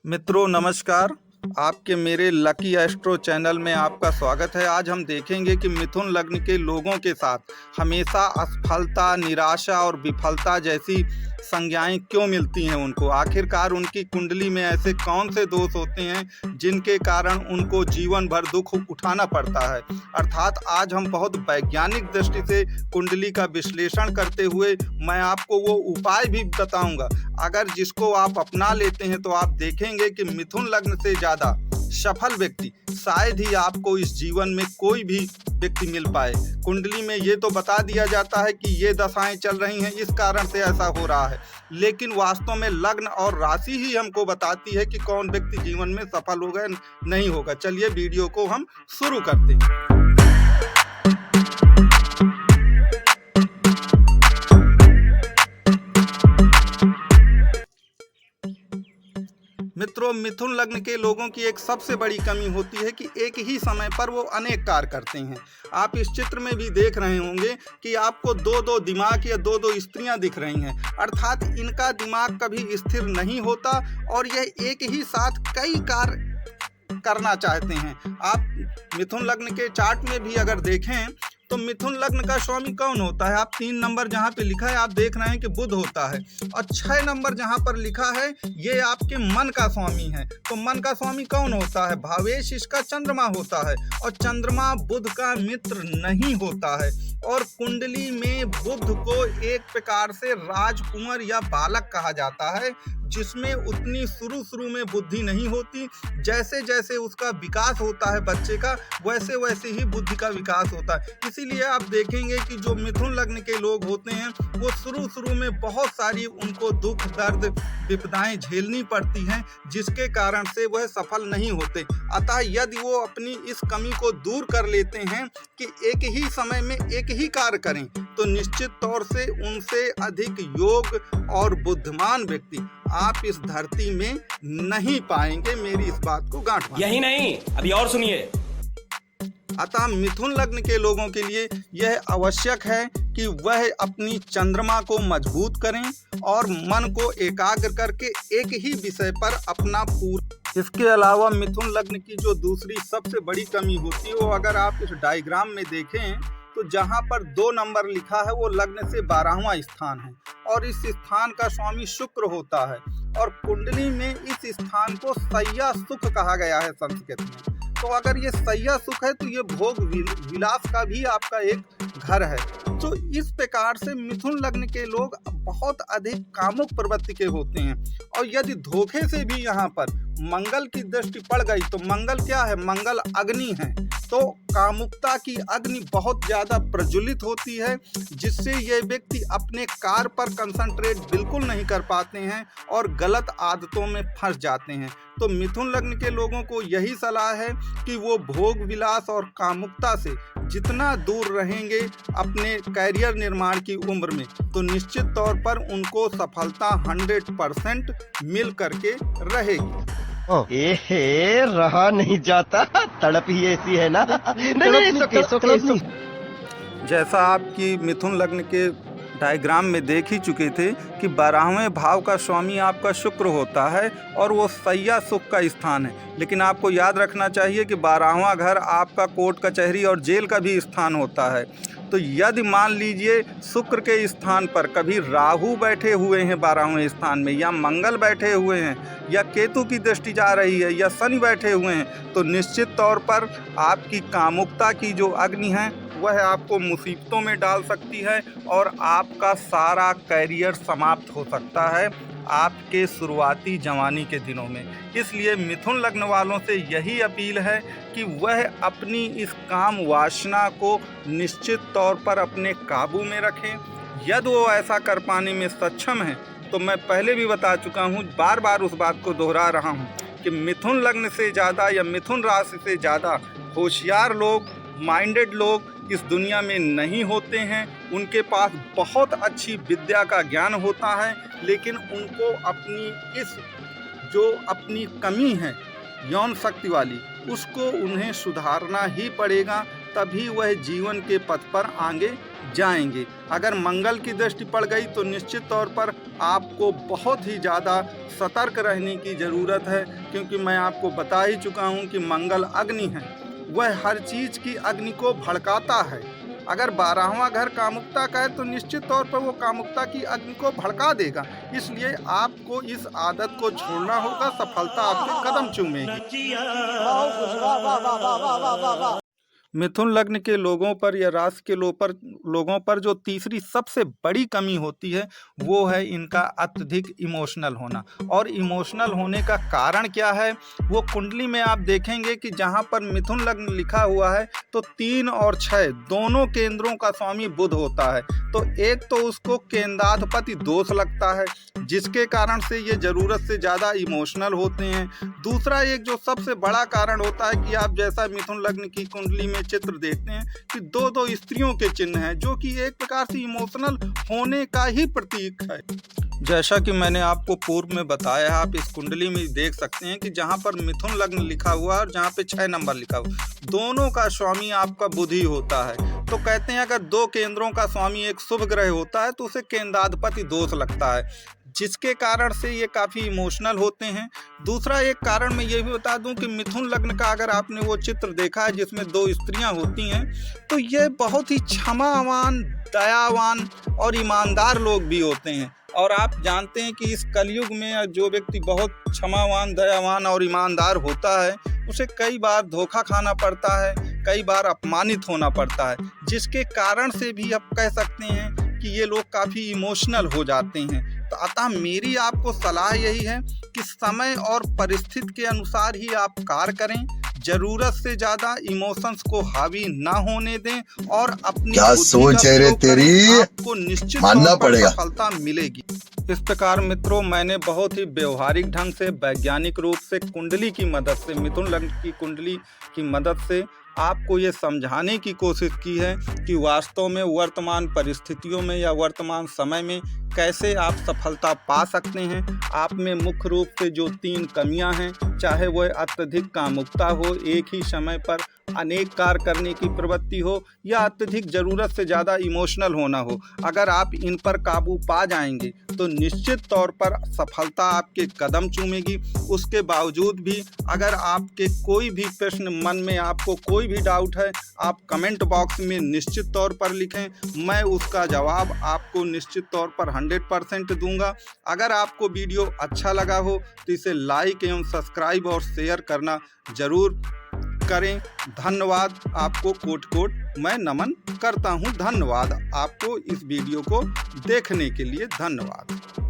मित्रों नमस्कार। आपके मेरे लकी एस्ट्रो चैनल में आपका स्वागत है। आज हम देखेंगे कि मिथुन लग्न के लोगों के साथ हमेशा असफलता, निराशा और विफलता जैसी संज्ञाएं क्यों मिलती हैं उनको। आखिरकार उनकी कुंडली में ऐसे कौन से दोष होते हैं जिनके कारण उनको जीवन भर दुख उठाना पड़ता है। अर्थात आज हम बहुत वैज्ञानिक दृष्टि से कुंडली का विश्लेषण करते हुए मैं आपको वो उपाय भी बताऊंगा, अगर जिसको आप अपना लेते हैं तो आप देखेंगे कि मिथुन लग्न से ज़्यादा सफल व्यक्ति शायद ही आपको इस जीवन में कोई भी व्यक्ति मिल पाए। कुंडली में ये तो बता दिया जाता है कि ये दशाएं चल रही हैं, इस कारण से ऐसा हो रहा है, लेकिन वास्तव में लग्न और राशि ही हमको बताती है कि कौन व्यक्ति जीवन में सफल होगा नहीं होगा। चलिए वीडियो को हम शुरू करते हैं। मित्रों, मिथुन लग्न के लोगों की एक सबसे बड़ी कमी होती है कि एक ही समय पर वो अनेक कार्य करते हैं। आप इस चित्र में भी देख रहे होंगे कि आपको दो दो दिमाग या दो दो स्त्रियां दिख रही हैं, अर्थात इनका दिमाग कभी स्थिर नहीं होता और यह एक ही साथ कई कार्य करना चाहते हैं। आप मिथुन लग्न के चार्ट में भी अगर देखें तो मिथुन लग्न का स्वामी कौन होता है। आप 3 नंबर जहाँ पे लिखा है आप देख रहे हैं कि बुध होता है, और 6 नंबर जहाँ पर लिखा है ये आपके मन का स्वामी है। तो मन का स्वामी कौन होता है? भावेश इसका चंद्रमा होता है, और चंद्रमा बुध का मित्र नहीं होता है। और कुंडली में बुध को एक प्रकार से राजकुंवर या बालक कहा जाता है, जिसमें उतनी शुरू में बुद्धि नहीं होती। जैसे जैसे उसका विकास होता है बच्चे का, वैसे वैसे ही बुद्धि का विकास होता है। इसीलिए आप देखेंगे कि जो मिथुन लग्न के लोग होते हैं वो शुरू में बहुत सारी उनको दुख दर्द विपदाएं झेलनी पड़ती हैं, जिसके कारण से वह सफल नहीं होते। अतः यदि वो अपनी इस कमी को दूर कर लेते हैं कि एक ही समय में एक ही कार्य करें, तो निश्चित तौर से उनसे अधिक योग और बुद्धिमान व्यक्ति आप इस धरती में नहीं पाएंगे। मेरी इस बात को गांठ बांधिए। यही नहीं, अभी और सुनिए। अतः मिथुन लग्न के लोगों के लिए यह आवश्यक है कि वह अपनी चंद्रमा को मजबूत करें और मन को एकाग्र करके एक ही विषय पर अपना पूरा। इसके अलावा मिथुन लग्न की जो दूसरी सबसे बड़ी कमी होती है, वो अगर आप इस डायग्राम में देखें तो जहां पर 2 नंबर लिखा है वो लग्न से 12वां स्थान है, और इस स्थान का स्वामी शुक्र होता है। और कुंडली में इस स्थान को शय्या सुख कहा गया है संस्कृत में। तो अगर ये शय्या सुख है तो ये भोग विलास का भी आपका एक घर है। तो इस प्रकार से मिथुन लग्न के लोग बहुत अधिक कामुक प्रवृत्ति के होते हैं। और यदि धोखे से भी यहाँ पर मंगल की दृष्टि पड़ गई, तो मंगल क्या है? मंगल अग्नि है। तो कामुकता की अग्नि बहुत ज़्यादा प्रज्वलित होती है, जिससे ये व्यक्ति अपने कार्य पर कंसंट्रेट बिल्कुल नहीं कर पाते हैं और गलत आदतों में फंस जाते हैं। तो मिथुन लग्न के लोगों को यही सलाह है कि वो भोग विलास और कामुकता से जितना दूर रहेंगे अपने कैरियर निर्माण की उम्र में, तो निश्चित तौर पर उनको सफलता 100% मिल करके रहेगी। रहा नहीं जाता, तड़प ही ऐसी है ना। नहीं, जैसा आपकी मिथुन लग्न के डायग्राम में देख ही चुके थे कि 12वें भाव का स्वामी आपका शुक्र होता है और वो शय्या सुख का स्थान है। लेकिन आपको याद रखना चाहिए कि 12वां घर आपका कोर्ट कचहरी और जेल का भी स्थान होता है। तो यदि मान लीजिए शुक्र के स्थान पर कभी राहु बैठे हुए हैं 12वें स्थान में, या मंगल बैठे हुए हैं, या केतु की दृष्टि जा रही है, या शनि बैठे हुए हैं, तो निश्चित तौर पर आपकी कामुकता की जो अग्नि है वह आपको मुसीबतों में डाल सकती है और आपका सारा कैरियर समाप्त हो सकता है आपके शुरुआती जवानी के दिनों में। इसलिए मिथुन लग्न वालों से यही अपील है कि वह अपनी इस काम वासना को निश्चित तौर पर अपने काबू में रखें। यदि वो ऐसा कर पाने में सक्षम हैं, तो मैं पहले भी बता चुका हूँ, बार बार उस बात को दोहरा रहा हूँ कि मिथुन लग्न से ज़्यादा या मिथुन राशि से ज़्यादा होशियार लोग, माइंडेड लोग इस दुनिया में नहीं होते हैं। उनके पास बहुत अच्छी विद्या का ज्ञान होता है, लेकिन उनको अपनी इस जो अपनी कमी है यौन शक्ति वाली, उसको उन्हें सुधारना ही पड़ेगा, तभी वह जीवन के पथ पर आगे जाएंगे। अगर मंगल की दृष्टि पड़ गई तो निश्चित तौर पर आपको बहुत ही ज़्यादा सतर्क रहने की ज़रूरत है, क्योंकि मैं आपको बता ही चुका हूँ कि मंगल अग्नि है, वह हर चीज़ की अग्नि को भड़काता है। अगर 12वां घर कामुकता का है तो निश्चित तौर पर वो कामुकता की अग्नि को भड़का देगा। इसलिए आपको इस आदत को छोड़ना होगा, सफलता आपके कदम चूमेगी। मिथुन लग्न के लोगों पर या राशि के लोगों पर जो तीसरी सबसे बड़ी कमी होती है वो है इनका अत्यधिक इमोशनल होना। और इमोशनल होने का कारण क्या है, वो कुंडली में आप देखेंगे कि जहाँ पर मिथुन लग्न लिखा हुआ है तो 3 और 6 दोनों केंद्रों का स्वामी बुध होता है। तो एक तो उसको केंद्राधिपति दोष लगता है, जिसके कारण से ये ज़रूरत से ज़्यादा इमोशनल होते हैं। दूसरा एक जो सबसे बड़ा कारण होता है कि आप जैसा मिथुन लग्न की कुंडली में चित्र देखते हैं कि 2 स्त्रियों के चिन्ह हैं, जो कि एक प्रकार से इमोशनल होने का ही प्रतीक है। जैसा कि मैंने आपको पूर्व में बताया, आप इस कुंडली में देख सकते हैं कि जहां पर मिथुन लग्न लिखा हुआ है और जहां पे 6 नंबर लिखा हुआ, दोनों का स्वामी आपका बुध ही होता है। तो कहते हैं अगर 2 केंद्रों का स्वामी एक शुभ ग्रह होता है तो उसे केंद्राधिपति दोष लगता है, जिसके कारण से ये काफ़ी इमोशनल होते हैं। दूसरा एक कारण मैं ये भी बता दूं कि मिथुन लग्न का अगर आपने वो चित्र देखा है जिसमें 2 स्त्रियां होती हैं, तो ये बहुत ही क्षमावान, दयावान और ईमानदार लोग भी होते हैं। और आप जानते हैं कि इस कलयुग में जो व्यक्ति बहुत क्षमावान, दयावान और ईमानदार होता है उसे कई बार धोखा खाना पड़ता है, कई बार अपमानित होना पड़ता है, जिसके कारण से भी आप कह सकते हैं कि ये लोग काफ़ी इमोशनल हो जाते हैं। तो अतः मेरी आपको सलाह यही है कि समय और परिस्थिति के अनुसार ही आप कार्य करें, ज़रूरत से ज़्यादा इमोशंस को हावी ना होने दें और अपनी क्या सोच है रे तेरी, आपको निश्चित मानना पड़ेगा, सफलता मिलेगी। इस प्रकार मित्रों, मैंने बहुत ही व्यवहारिक ढंग से, वैज्ञानिक रूप से कुंडली की मदद से, मिथुन लग्न की कुंडली की मदद से आपको ये समझाने की कोशिश की है कि वास्तव में वर्तमान परिस्थितियों में या वर्तमान समय में कैसे आप सफलता पा सकते हैं। आप में मुख्य रूप से जो 3 कमियां हैं, चाहे वह अत्यधिक कामुकता हो, एक ही समय पर अनेक कार्य करने की प्रवृत्ति हो, या अत्यधिक ज़रूरत से ज़्यादा इमोशनल होना हो, अगर आप इन पर काबू पा जाएंगे तो निश्चित तौर पर सफलता आपके कदम चूमेगी। उसके बावजूद भी अगर आपके कोई भी प्रश्न मन में, आपको कोई भी डाउट है, आप कमेंट बॉक्स में निश्चित तौर पर लिखें, मैं उसका जवाब आपको निश्चित तौर पर 100% दूंगा। अगर आपको वीडियो अच्छा लगा हो तो इसे लाइक एवं सब्सक्राइब और शेयर करना जरूर करें। धन्यवाद, आपको कोट मैं नमन करता हूं। धन्यवाद आपको इस वीडियो को देखने के लिए, धन्यवाद।